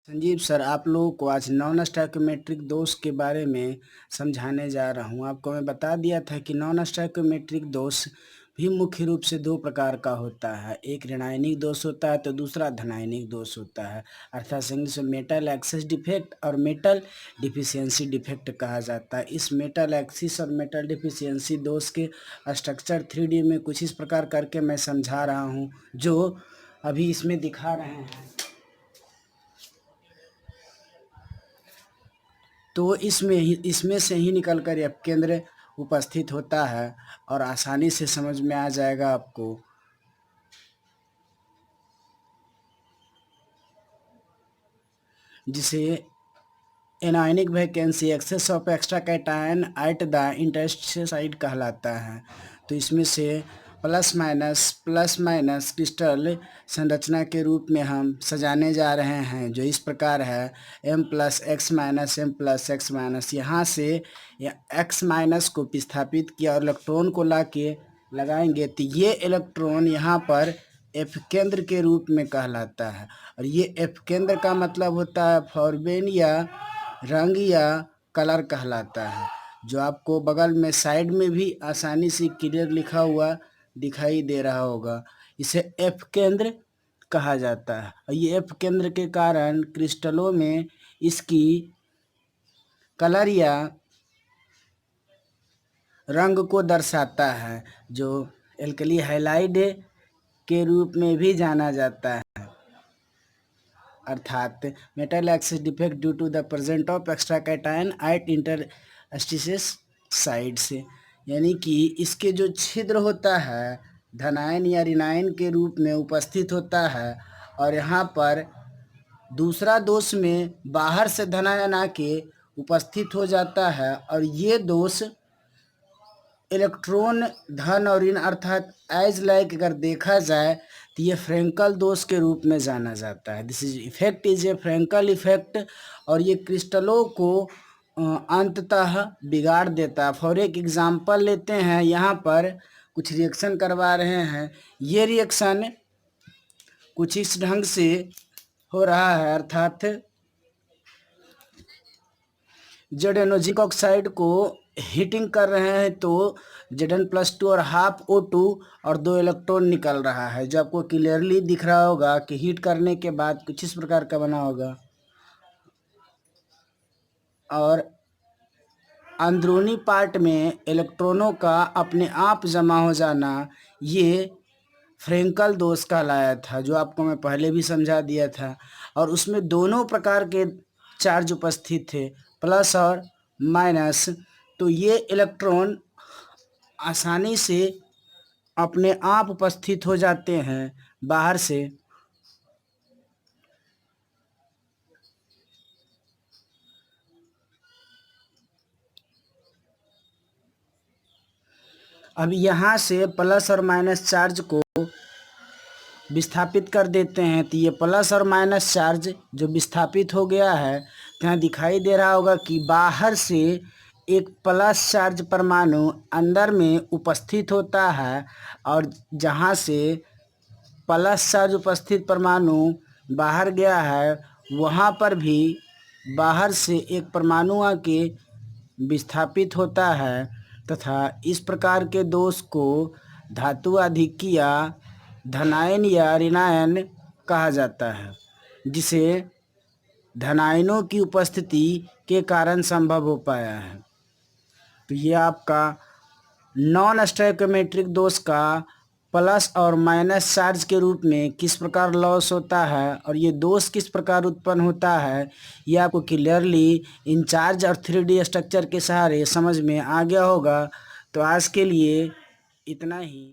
Sanjeev sir, आप लोगों को आज नॉन स्टोइकोमेट्रिक दोष के बारे में समझाने जा रहा हूँ। आपको मैं बता दिया था कि नॉन स्टोइकोमेट्रिक दोष भी मुख्य रूप से दो प्रकार का होता है। एक ऋणायनिक दोष होता है तो दूसरा धनायनिक दोष होता है। अर्थात इंग्लिश में मेटल एक्सेस डिफेक्ट और मेटल डिफिशियंसी डिफेक्ट कहा जाता है। इस मेटल एक्सिस और मेटल डिफिशियंसी दोष के स्ट्रक्चर 3D में कुछ इस प्रकार करके मैं समझा रहा हूँ, जो अभी इसमें दिखा रहे हैं। तो इसमें से ही निकल कर यह केंद्र उपस्थित होता है और आसानी से समझ में आ जाएगा आपको। जिसे anionic vacancy excess of extra cation at the interstitial site कहलाता है। तो इसमें से प्लस माइनस क्रिस्टल संरचना के रूप में हम सजाने जा रहे हैं, जो इस प्रकार है M+X- M+X-। यहाँ से X- को विस्थापित किया और इलेक्ट्रॉन को लाके लगाएंगे तो ये इलेक्ट्रॉन यहाँ पर F केंद्र के रूप में कहलाता है। और ये F केंद्र का मतलब होता है फॉर्मेन या रंग या कलर कहलाता है, जो आपको बगल में साइड में भी आसानी से क्लियर लिखा हुआ दिखाई दे रहा होगा। इसे F केंद्र कहा जाता है। और ये F केंद्र के कारण क्रिस्टलों में इसकी कलर या रंग को दर्शाता है, जो एल्कली हैलाइड के रूप में भी जाना जाता है। अर्थात metal excess defect due to the present of extra cation at interstitial sides, यानी कि इसके जो छिद्र होता है धनायन या ऋणायन के रूप में उपस्थित होता है। और यहाँ पर दूसरा दोष में बाहर से धनायन आके उपस्थित हो जाता है। और ये दोष इलेक्ट्रॉन धन और ऋण अर्थात एज लाइक अगर देखा जाए तो ये फ्रैंकल दोष के रूप में जाना जाता है। This effect is a Frenkel effect. और ये क्रिस्टलों को अंततः बिगाड़ देता है। फॉर एक एग्जांपल लेते हैं, यहाँ पर कुछ रिएक्शन करवा रहे हैं। ये रिएक्शन कुछ इस ढंग से हो रहा है, अर्थात जेड ऑक्साइड को हीटिंग कर रहे हैं तो Zn+2 और हाफ O2 और 2 इलेक्ट्रॉन निकल रहा है, जो आपको क्लियरली दिख रहा होगा कि हीट करने के बाद कुछ इस प्रकार का बना होगा। और अंदरूनी पार्ट में इलेक्ट्रॉनों का अपने आप जमा हो जाना ये फ्रैंकल दोष कहलाया था, जो आपको मैं पहले भी समझा दिया था। और उसमें दोनों प्रकार के चार्ज उपस्थित थे, प्लस और माइनस। तो ये इलेक्ट्रॉन आसानी से अपने आप उपस्थित हो जाते हैं बाहर से। अब यहाँ से प्लस और माइनस चार्ज को विस्थापित कर देते हैं तो ये प्लस और माइनस चार्ज जो विस्थापित हो गया है, तो यहाँ दिखाई दे रहा होगा कि बाहर से एक प्लस चार्ज परमाणु अंदर में उपस्थित होता है। और जहाँ से प्लस चार्ज उपस्थित परमाणु बाहर गया है, वहाँ पर भी बाहर से एक परमाणु आके विस्थापित होता है। तथा इस प्रकार के दोष को धातु आधिक्य या धनायन या ऋणायन कहा जाता है, जिसे धनायनों की उपस्थिति के कारण संभव हो पाया है। तो ये आपका नॉन स्टोइकोमेट्रिक दोष का प्लस और माइनस चार्ज के रूप में किस प्रकार लॉस होता है और ये दोष किस प्रकार उत्पन्न होता है, ये आपको क्लियरली इन चार्ज और 3D स्ट्रक्चर के सहारे समझ में आ गया होगा। तो आज के लिए इतना ही।